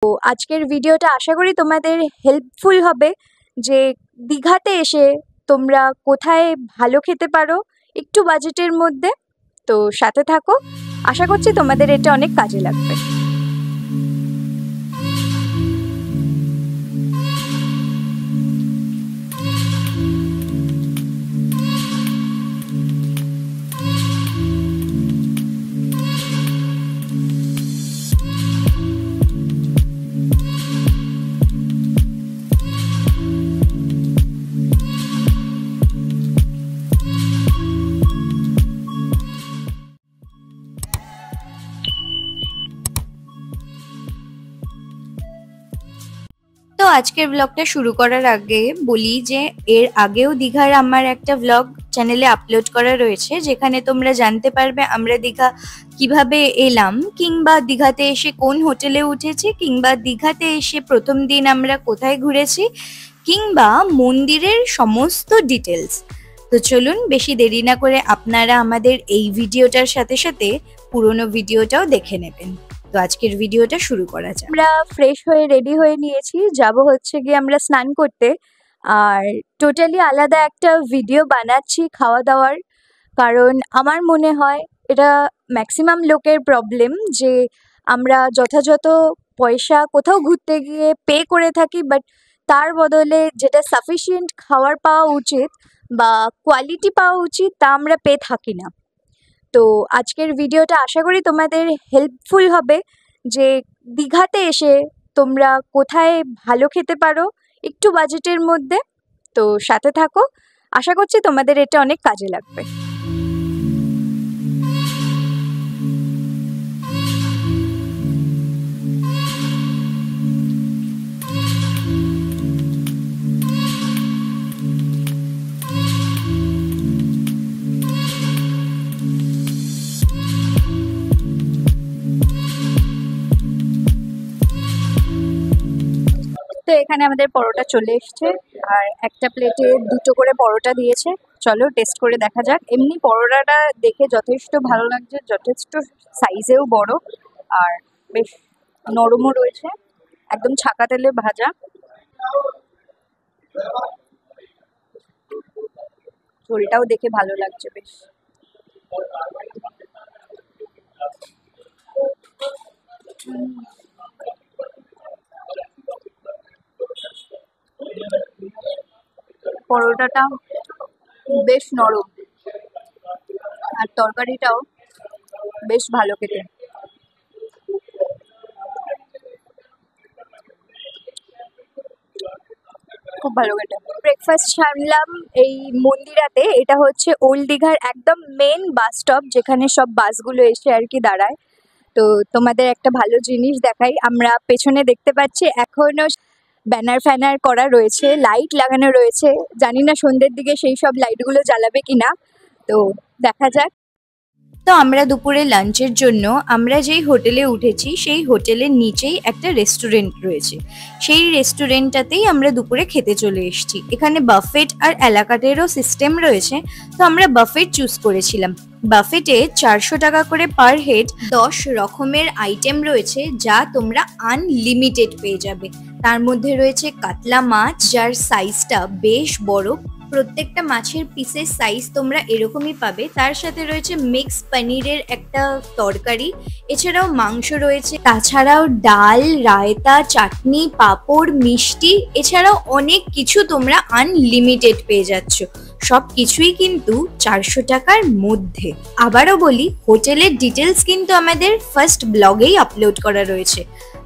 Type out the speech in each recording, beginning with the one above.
তো আজকের ভিডিওটা আশা করি তোমাদের হেল্পফুল হবে যে দীঘাতে এসে তোমরা কোথায় ভালো খেতে পারো একটু বাজেটের মধ্যে। তো সাথে থাকো, আশা করছি তোমাদের এটা অনেক কাজে লাগবে। তো আজকের ব্লগটা শুরু করার আগে বলি যে এর আগেও দীঘার আমার একটা ব্লগ চ্যানেলে আপলোড করা রয়েছে, যেখানে তোমরা জানতে পারবে আমরা দীঘা কিভাবে এলাম, কিংবা দীঘাতে এসে কোন হোটেলে উঠেছি, কিংবা দীঘাতে এসে প্রথম দিন আমরা কোথায় ঘুরেছি, কিংবা মন্দিরের সমস্ত ডিটেলস। তো চলুন বেশি দেরি না করে আপনারা আমাদের এই ভিডিওটার সাথে সাথে পুরোনো ভিডিওটাও দেখে নেবেন। তো আজকের ভিডিওটা শুরু করা যাক। আমরা ফ্রেশ হয়ে রেডি হয়ে নিয়েছি, যাব হচ্ছে গিয়ে আমরা স্নান করতে। আর টোটালি আলাদা একটা ভিডিও বানাচ্ছি খাওয়া দাওয়ার, কারণ আমার মনে হয় এটা ম্যাক্সিমাম লোকের প্রবলেম যে আমরা যথাযথ পয়সা কোথাও ঘুরতে গিয়ে পে করে থাকি, বাট তার বদলে যেটা সাফিসিয়েন্ট খাবার পাওয়া উচিত বা কোয়ালিটি পাওয়া উচিত তা আমরা পেয়ে থাকি না। তো আজকের ভিডিওটা আশা করি তোমাদের হেল্পফুল হবে যে দীঘাতে এসে তোমরা কোথায় ভালো খেতে পারো একটু বাজেটের মধ্যে। তো সাথে থাকো, আশা করছি তোমাদের এটা অনেক কাজে লাগবে। তো এখানে আমাদের পরোটা চলে এসছে, আর একটা প্লেটে দুটো করে পরোটা দিয়েছে। চলো টেস্ট করে দেখা যাক। এমনি পরোটাটা দেখে যথেষ্ট ভালো লাগছে, যথেষ্ট সাইজেও বড়, আর বেশ নরমও রয়েছে, একদম ছাকা তেলে ভাজা। ঝোলটাও দেখে ভালো লাগছে বেশ। পরোটাটা বেশ নরম, আর তরকারিটাও বেশ ভালো খেতে। খুব ভালো খেতে। ব্রেকফাস্ট সারলাম এই মন্দিরাতে। এটা হচ্ছে ওল্ড দীঘার একদম মেন বাস স্টপ, যেখানে সব বাসগুলো এসে আর কি দাঁড়ায়। তো তোমাদের একটা ভালো জিনিস দেখাই, আমরা পেছনে দেখতে পাচ্ছি এখনো ব্যানার ফ্যানার করা রয়েছে, লাইট লাগানো রয়েছে। জানি না সন্ধ্যের দিকে সেই সব লাইটগুলো জ্বালাবে কিনা, তো দেখা যাক। তো আমরা দুপুরে লাঞ্চের জন্য আমরা যেই হোটেলে উঠেছি সেই হোটেলের নিচেই একটা রেস্টুরেন্ট রয়েছে, সেই রেস্টুরেন্টটাতেই আমরা দুপুরে খেতে চলে এসেছি। এখানে বাফেট আর অ্যালাকার্টেরও সিস্টেম রয়েছে, তো আমরা বাফেট চুজ করেছিলাম। বাফেটে 400 টাকা করে পার হেড 10 রকমের আইটেম রয়েছে, যা তোমরা আনলিমিটেড পেয়ে যাবে। তার মধ্যে রয়েছে কাতলা মাছ, যার সাইজটা বেশ বড়। প্রত্যেকটা মাছের পিসের সাইজ তোমরা এরকমই পাবে। তার সাথে রয়েছে মিক্স পনিরের একটা তরকারি, এছাড়াও মাংস রয়েছে, তাছাড়াও ডাল, রায়তা, চাটনি, পাঁপড়, মিষ্টি, এছাড়াও অনেক কিছু তোমরা আনলিমিটেড পেয়ে যাচ্ছ। সব কিছুই কিন্তু 400 টাকার মধ্যে। আবারও বলি, হোটেলের ডিটেলস কিন্তু আমাদের ফার্স্ট ব্লগেই আপলোড করা রয়েছে,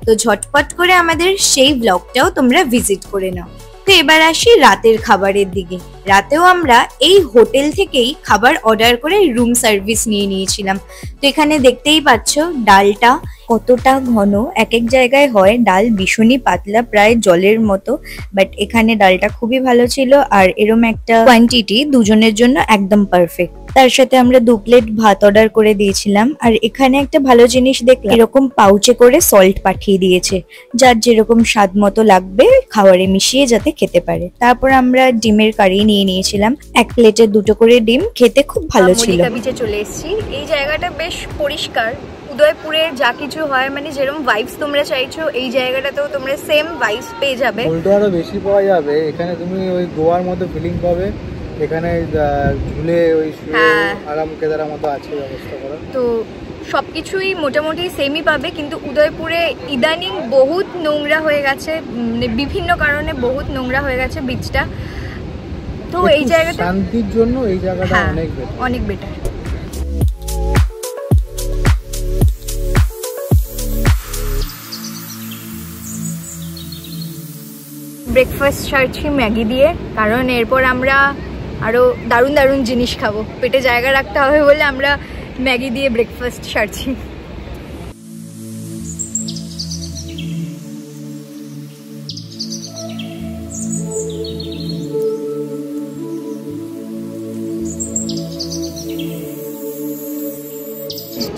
তো ঝটপট করে আমাদের সেই ব্লগটাও তোমরা ভিজিট করে নাও। তো এবার আসি রাতের খাবারের দিকে। রাতেও আমরা এই হোটেল থেকেই খাবার অর্ডার করে রুম সার্ভিস নিয়ে নিয়েছিলাম। তো এখানে দেখতেই পাচ্ছ ডালটা কতটা ঘন, এক এক জায়গায় হয় ডাল ভীষণই পাতলা, প্রায় জলের মতো, বাট এখানে ডালটা খুবই ভালো ছিল, আর এরম একটা কোয়ান্টিটি দুজনের জন্য একদম পারফেক্ট। তার সাথে আমরা 2 প্লেট ভাত অর্ডার করে দিয়েছিলাম। আর এখানে একটা ভালো জিনিস দেখলাম, এরকম পাউচে করে সল্ট পাঠিয়ে দিয়েছে, যার যেরকম স্বাদ মতো লাগবে খাবারে মিশিয়ে যাতে খেতে পারে। তারপর আমরা ডিমের কারি নিয়ে নিয়েছিলাম, 1 প্লেটে 2টো করে ডিম, খেতে খুব ভালো ছিল। মল্লিকা বিচে চলে এসেছি। এই জায়গাটা বেশ পরিষ্কার, উদয়পুরের যা কিছু হয় মানে যেরকম ভাইবস তোমরা চাইছো এই জায়গাটাতেও তোমরা সেম ভাইবস পেয়ে যাবে। উল্টো আরো বেশি পাওয়া যাবে এখানে, তুমি ওই গোয়ার মতো ফিলিং পাবে। এখানে ঝুলে ওই আরাম কেদারার মতো আছে ব্যবস্থা করা, তো সব কিছুই মোটামুটি সেমই পাবে। কিন্তু উদয়পুরে ইদানিং বহুত নোংরা হয়ে গেছে, মানে বিভিন্ন কারণে বহুত নোংরা হয়ে গেছে বিচটা। তো এই জায়গাটা শান্তির জন্য এই জায়গাটা অনেক বেটার। ব্রেকফাস্ট সারছি ম্যাগি দিয়ে, কারণ এরপর আমরা আরও দারুণ দারুণ জিনিস খাবো, পেটে জায়গা রাখতে হবে বলে আমরা ম্যাগি দিয়ে ব্রেকফাস্ট সারছি।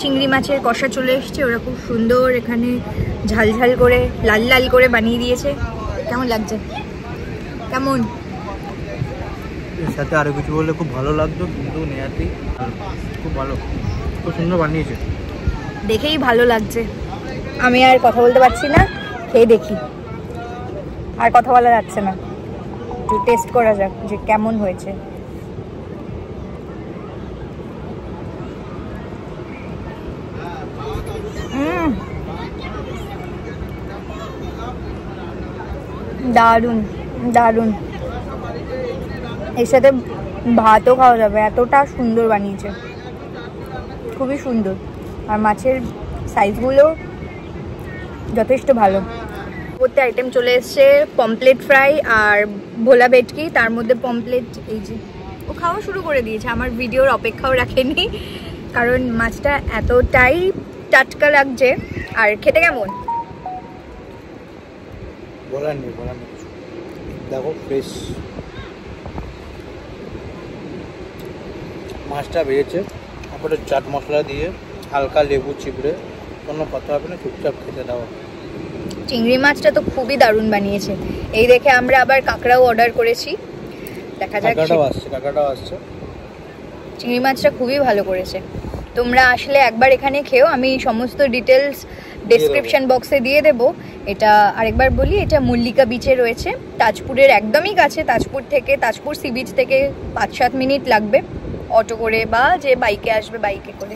চিংড়ি মাছের কষা চলে এসছে, ওরা খুব সুন্দর এখানে ঝাল ঝাল করে লাল লাল করে বানিয়ে দিয়েছে। কেমন লাগছে? কেমন? এর সাথে আরো কিছু বললে খুব ভালো লাগতো, কিন্তু নেহাতি খুব ভালো, খুব সুন্দর বানিয়েছে, দেখেই ভালো লাগছে। আমি আর কথা বলতে পারছি না, খেয়ে দেখি। আর কথা বলা যাচ্ছে না, একটু টেস্ট করা যাক যে কেমন হয়েছে। দারুণ দারুণ, এর সাথে ভাতও খাওয়া যাবে, এতটা সুন্দর বানিয়েছে, খুবই সুন্দর। আর মাছের সাইজগুলো যথেষ্ট ভালো। প্রত্যেক আইটেম চলে এসছে, পমপ্লেট ফ্রাই আর ভোলা ভেটকি, তার মধ্যে পমপ্লেট এই যে ও খাওয়া শুরু করে দিয়েছে, আমার ভিডিওর অপেক্ষাও রাখেনি, কারণ মাছটা এতটাই টাটকা লাগছে। আর খেতে কেমন বলার নেই, দেখো ফ্রেশ মাছটা বেরিয়েছে, তারপরে চাট মশলা দিয়ে হালকা লেবু চিপড়ে, কোনো কথা হবে না, চুপচাপ খেতে দাও। চিংড়ি মাছটা তো খুবই দারুণ বানিয়েছে। এই দেখে আমরা আবার কাঁকড়াও অর্ডার করেছি, দেখা যাক। কাঁকড়াটাও আসছে। চিংড়ি মাছটা খুবই ভালো করেছে। তোমরা আসলে একবার এখানে খেও, আমি সমস্ত ডিটেলস ডেসক্রিপশন বক্সে দিয়ে দেব। এটা আরেকবার বলি, এটা মল্লিকা বিচে রয়েছে, তাজপুরের একদমই কাছে। তাজপুর সি বিচ থেকে 5-7 মিনিট লাগবে অটো করে, বা যে বাইকে আসবে বাইকে করে।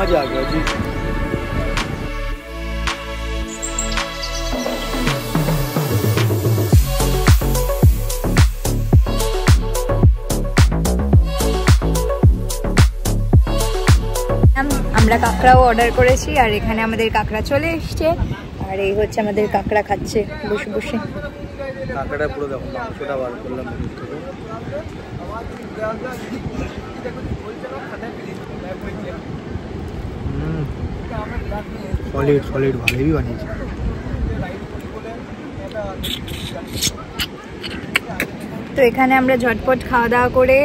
मजा आ गया जी। আমরা কাঁকড়াও অর্ডার করেছি, আর এখানে আমাদের কাঁকড়া চলে এসছে, আর এই হচ্ছে আমাদের কাঁকড়া খাচ্ছে বসে বসে। কাঁকড়া পুরো দেখো, মাংসটা বার করলাম সলিড সলিড, ভালোই বানিয়েছে। তো এখানে আমরা ঝটপট খাওয়া দাওয়া করে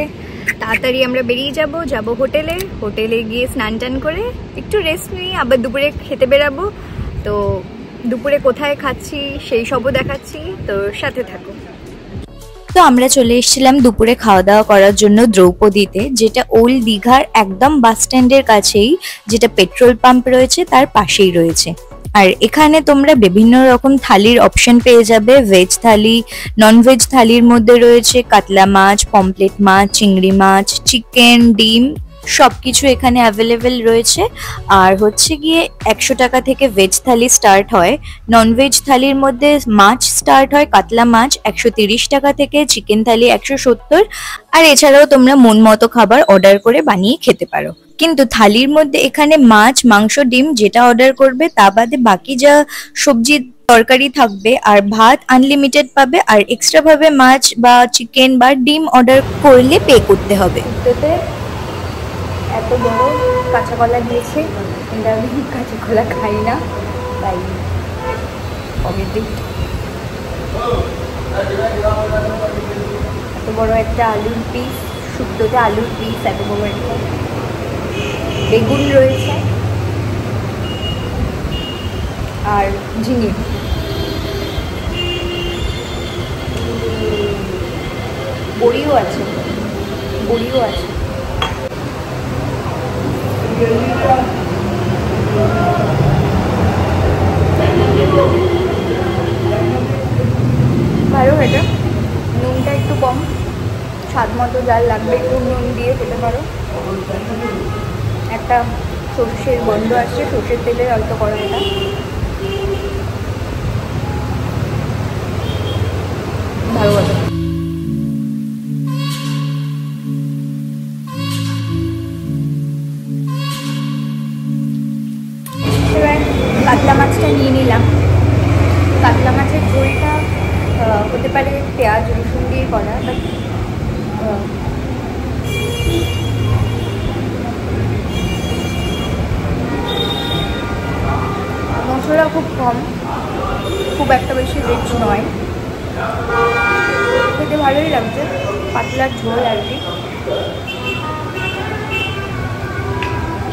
তাড়াতাড়ি আমরা বেরিয়ে যাব হোটেলে গিয়ে স্নান টান করে একটু রেস্ট নিয়ে আবার দুপুরে খেতে বেরাবো। তো দুপুরে কোথায় খাচ্ছি সেই সবও দেখাচ্ছি, তো সাথে থাকো। তো আমরা চলে এসেছিলাম দুপুরে খাওয়া দাওয়া করার জন্য দ্রৌপদীতে, যেটা ওল্ড দীঘার একদম বাস স্ট্যান্ডের কাছেই, যেটা পেট্রোল পাম্প রয়েছে তার পাশেই রয়েছে। আর এখানে তোমরা বিভিন্ন রকম থালির অপশন পেয়ে যাবে, ভেজ থালি, নন ভেজ থালির মধ্যে রয়েছে কাতলা মাছ, পমপ্লেট মাছ, চিংড়ি মাছ, চিকেন, ডিম, সবকিছু এখানে অ্যাভেলেবেল রয়েছে। আর হচ্ছে গিয়ে 100 টাকা থেকে ভেজ থালি স্টার্ট হয়, নন ভেজ থালির মধ্যে মাছ স্টার্ট হয় কাতলা মাছ 130 টাকা থেকে, চিকেন থালি 170। আর এছাড়াও তোমরা মন মতো খাবার অর্ডার করে বানিয়ে খেতে পারো। কিন্তু থালির মধ্যে এখানে মাছ, মাংস, ডিম যেটা অর্ডার করবে তা বাদে বাকি যা সবজি তরকারি থাকবে, আর ভাত আনলিমিটেড পাবে। আর এক্সট্রা ভাবে মাছ বা চিকেন বা ডিম অর্ডার করলে পে করতে হবে। এত বড় কাঁচা কলা দিয়েছে, কিন্তু আমি কাঁচা কলা খাই না, তাই স্পগেটি, এত বড় একটা আলুর পিস, শুক্তোতে আলুর পিস এত বড় একটা, বেগুন রয়েছে আর ঝিঙে, বড়িও আছে, বড়িও আছে। ভালো এটা, নুনটা একটু কম, স্বাদ মতো যার লাগবে একটু নুন দিয়ে খেতে পারো। একটা সর্ষের গন্ধ আসছে, সর্ষের তেলে হয়তো করা এটা। ভালো কথা। এবার কাতলা মাছটা নিয়ে নিলাম। কাতলা মাছের ঝোলটা হতে পারে পেঁয়াজ রসুন দিয়ে করা, বাট মশলা খুব কম, খুব একটা বেশি রিচ নয়, খেতে ভালোই লাগছে, পাতলার ঝোল আর কি।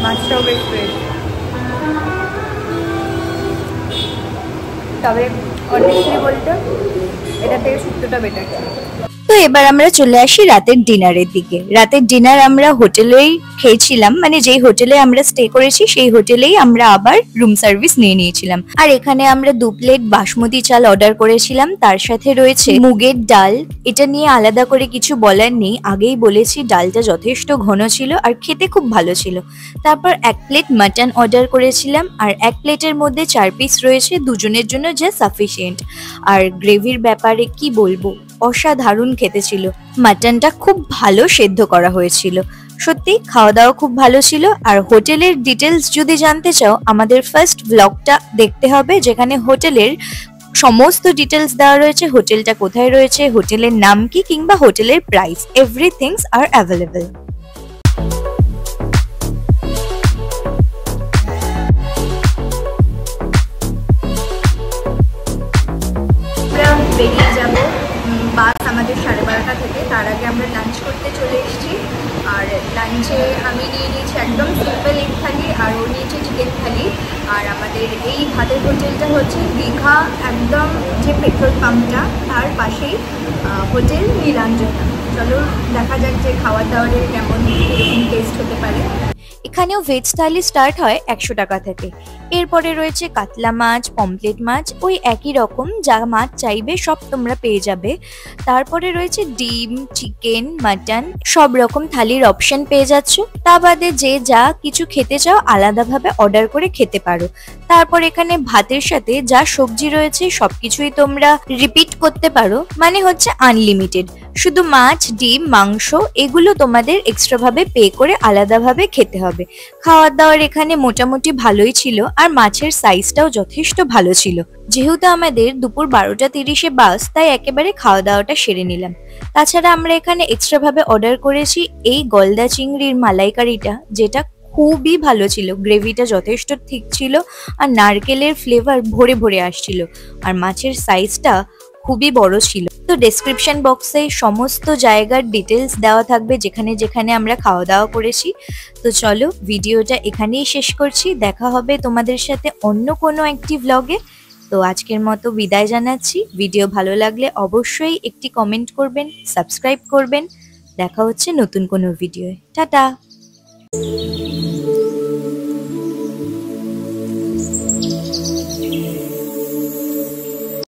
মাছটাও বেশ ফ্রেশ, তবে অনেস্টলি বলতে এটা থেকে শুক্তোটা বেটার। তো এবার আমরা চলে আসি রাতের ডিনারের দিকে। রাতের ডিনার আমরা হোটেলেই খেয়েছিলাম, মানে যেই হোটেলে আমরা স্টে করেছি সেই হোটেলেই আমরা আবার রুম সার্ভিস নিয়ে নিয়েছিলাম। আর এখানে আমরা 2 প্লেট বাসমতি চাল অর্ডার করেছিলাম, তার সাথে রয়েছে মুগের ডাল। এটা নিয়ে আলাদা করে কিছু বলার নেই, আগেই বলেছি ডালটা যথেষ্ট ঘন ছিল আর খেতে খুব ভালো ছিল। তারপর 1 প্লেট মাটন অর্ডার করেছিলাম, আর 1 প্লেটের মধ্যে 4 পিস রয়েছে, দুজনের জন্য যা সাফিসিয়েন্ট। আর গ্রেভির ব্যাপারে কি বলবো, অসাধারণ খেতে ছিল। মাটনটা খুব ভালো সেদ্ধ করা হয়েছিল, সত্যি খাওয়া দাওয়া খুব ভালো ছিল। আর হোটেলের ডিটেলস যদি জানতে চাও, আমাদের ফার্স্ট ব্লগটা দেখতে হবে, যেখানে হোটেলের সমস্ত ডিটেলস দেওয়া রয়েছে, হোটেলটা কোথায় রয়েছে, হোটেলের নাম কি, কিংবা হোটেলের প্রাইস, এভরিথিংস আর অ্যাভেলেবল। বেরিয়ে যাব, বাস আমাদের 12:30 থেকে, তার আগে আমরা লাঞ্চ করতে চলে এসেছি। আর লাঞ্চে আমি নিয়ে নিয়েছি একদম সিম্পল এগ থালি, আর ও নিয়েছে চিকেন থালি। আর আমাদের এই ভাতের হোটেলটা হচ্ছে দীঘা, একদম যে পেট্রোল পাম্পটা তার পাশেই হোটেল নীলাঞ্জনা। চলো দেখা যাক যে খাওয়া দাওয়ারের কেমন টেস্ট হতে পারে। এখানেও ভেজ থালি স্টার্ট হয় 100 টাকা থেকে। এরপরে রয়েছে কাতলা মাছ, পমফ্লেট মাছ, ওই একই রকম, যা মাছ চাইবে সব তোমরা পেয়ে যাবে। তারপরে রয়েছে ডিম, চিকেন, মাটন, সব রকম থালির অপশন পেয়ে যাচ্ছ। তা বাদে যে যা কিছু খেতে চাও আলাদাভাবে অর্ডার করে খেতে পারো। তারপর এখানে ভাতের সাথে যা সবজি রয়েছে সবকিছুই তোমরা রিপিট করতে পারো, মানে হচ্ছে আনলিমিটেড। শুধু মাছ, ডিম, মাংস এগুলো তোমাদের এক্সট্রা ভাবে পে করে আলাদাভাবে খেতে হবে। খাওয়ার দাওয়ার এখানে মোটামুটি ভালোই ছিল, আর মাছের সাইজটাও যথেষ্ট ভালো ছিল। যেহেতু আমাদের দুপুর 12:30-এ বাস, তাই একেবারে খাওয়া দাওয়াটা সেরে নিলাম। তাছাড়া আমরা এখানে এক্সট্রা ভাবে অর্ডার করেছি এই গলদা চিংড়ির মালাইকারিটা, যেটা খুবই ভালো ছিল, গ্রেভিটা যথেষ্ট ঠিক ছিল, আর নারকেলের ফ্লেভার ভরে ভরে আসছিল, আর মাছের সাইজটা খুবই বড় ছিল। তো ডেসক্রিপশন বক্সে সমস্ত জায়গার ডিটেলস দেওয়া থাকবে, যেখানে যেখানে আমরা খাওয়া দাওয়া করেছি। তো চলো ভিডিওটা এখানেই শেষ করছি, দেখা হবে তোমাদের সাথে অন্য কোনো একটি ভ্লগে। তো আজকের মতো বিদায় জানাচ্ছি। ভিডিও ভালো লাগলে অবশ্যই একটি কমেন্ট করবেন, সাবস্ক্রাইব করবেন। দেখা হচ্ছে নতুন কোনো ভিডিওয়ে। টাটা।